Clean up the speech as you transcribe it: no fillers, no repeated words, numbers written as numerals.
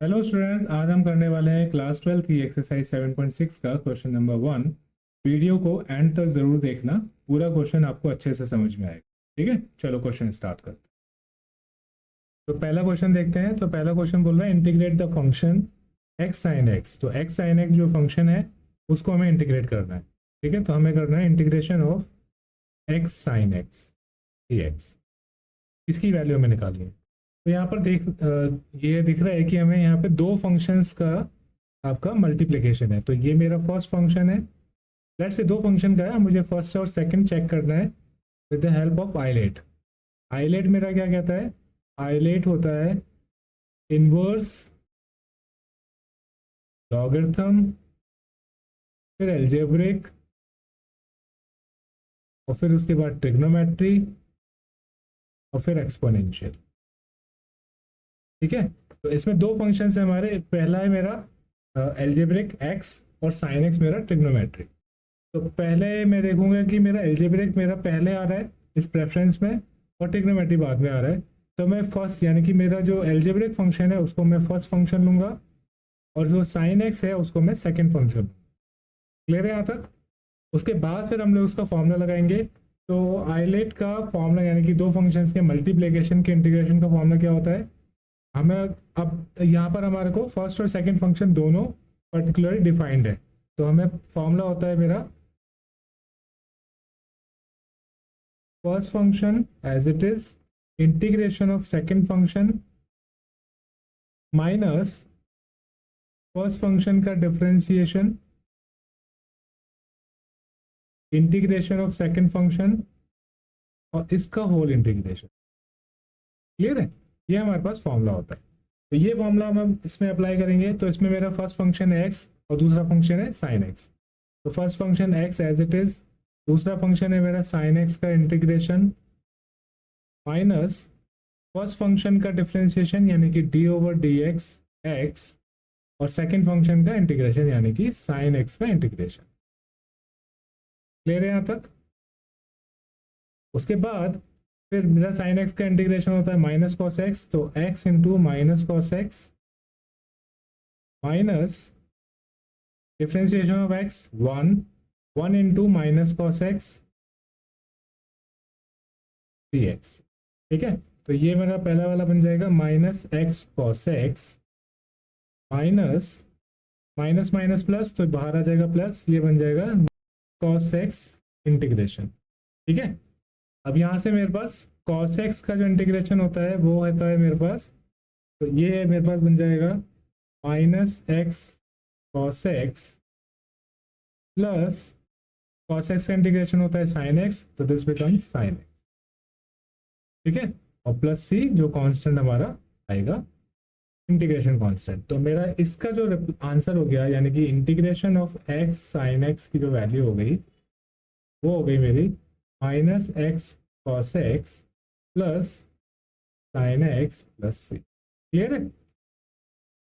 Hello students, आज हम करने वाले हैं क्लास 12 की एक्सरसाइज 7.6 का क्वेश्चन नंबर 1। वीडियो को एंड तक जरूर देखना, पूरा क्वेश्चन आपको अच्छे से समझ में आएगा। ठीक है, चलो क्वेश्चन स्टार्ट करते हैं। तो पहला क्वेश्चन देखते हैं। तो पहला क्वेश्चन बोल रहा है integrate the function x sine x. तो एक्स साइन एक्स जो फंक्शन है उसको हमें इंटीग्रेट करना है। ठीक है, तो हमें करना है integration of x sine x D x. इसकी वैल्यू हमें निकालनी है। तो यहाँ पर ये दिख रहा है कि हमें यहाँ पे दो फंक्शंस का आपका मल्टीप्लिकेशन है। तो ये मेरा फर्स्ट फंक्शन है। लेट्स से दो फंक्शन का है, मुझे फर्स्ट और सेकंड चेक करना है with the help of ILATE. ILATE मेरा क्या कहता है? आइलेट होता है इनवर्स, लॉगरिथम, फिर एल्जेब्रिक, और फिर उसके बाद ट्रिग्नोमेट्री, और फिर एक्सपोनेंशियल। ठीक है, तो इसमें दो फंक्शंस है हमारे। पहला है मेरा एल्जेब्रिक एक्स और साइन एक्स मेरा ट्रिग्नोमेट्री। तो पहले मैं देखूंगा कि मेरा एल्जेब्रिक मेरा पहले आ रहा है इस प्रेफरेंस में, और ट्रिग्नोमेट्री बाद में आ रहा है। तो मैं फर्स्ट यानी कि मेरा जो एल्जेब्रिक फंक्शन है उसको मैं फर्स्ट फंक्शन लूंगा, और जो साइन एक्स है उसको मैं सेकंड फंक्शन लूंगा। क्लियर है यहाँ तक? उसके बाद फिर हम लोग उसका फॉर्मूला लगाएंगे। तो आइलेट का फॉर्मूला यानी कि दो फंक्शंस के मल्टीप्लिकेशन के इंटीग्रेशन का फॉर्मूला क्या होता है? हमें अब यहाँ पर हमारे को फर्स्ट और सेकंड फंक्शन दोनों पर्टिकुलरली डिफाइंड है। तो हमें फॉर्मूला होता है मेरा first function as it is integration of second function minus first function का differentiation integration of second function और इसका होल इंटीग्रेशन। क्लियर है? ये हमारे पास फॉर्मूला होता है। तो ये फॉर्मूला हम इसमें अप्लाई करेंगे। तो इसमें मेरा फर्स्ट फंक्शन है एक्स और दूसरा फंक्शन है साइन एक्स। तो first function x as it is, दूसरा फंक्शन है मेरा साइन एक्स का इंटीग्रेशन माइनस फर्स्ट फंक्शन का डिफरेंशिएशन यानी कि d over d x x, और सेकेंड फंक्शन का इंटीग्रेशन यानी कि साइन एक्स का इंटीग्रेशन। क्लियर है यहाँ तक? उसके बाद फिर मेरा साइन एक्स का इंटीग्रेशन होता है माइनस कॉस एक्स। तो x into minus cos x minus differentiation of x one into minus cos x D x. ठीक है, तो ये मेरा पहला वाला बन जाएगा minus x cos x minus minus minus plus, तो बाहर आ जाएगा प्लस, ये बन जाएगा कॉस एक्स इंटीग्रेशन। ठीक है, अब यहाँ से मेरे पास कॉस एक्स का जो इंटीग्रेशन होता है वो होता है मेरे पास, तो ये मेरे पास बन जाएगा minus x cos x plus cos x का इंटीग्रेशन होता है साइन एक्स, तो दिस बिकम्स साइन एक्स। ठीक है, और प्लस सी जो कांस्टेंट हमारा आएगा इंटीग्रेशन कांस्टेंट। तो मेरा इसका जो आंसर हो गया यानी कि integration of x sine x की जो वैल्यू हो गई वो हो गई मेरी minus x cos x plus sine x plus c. Clear है?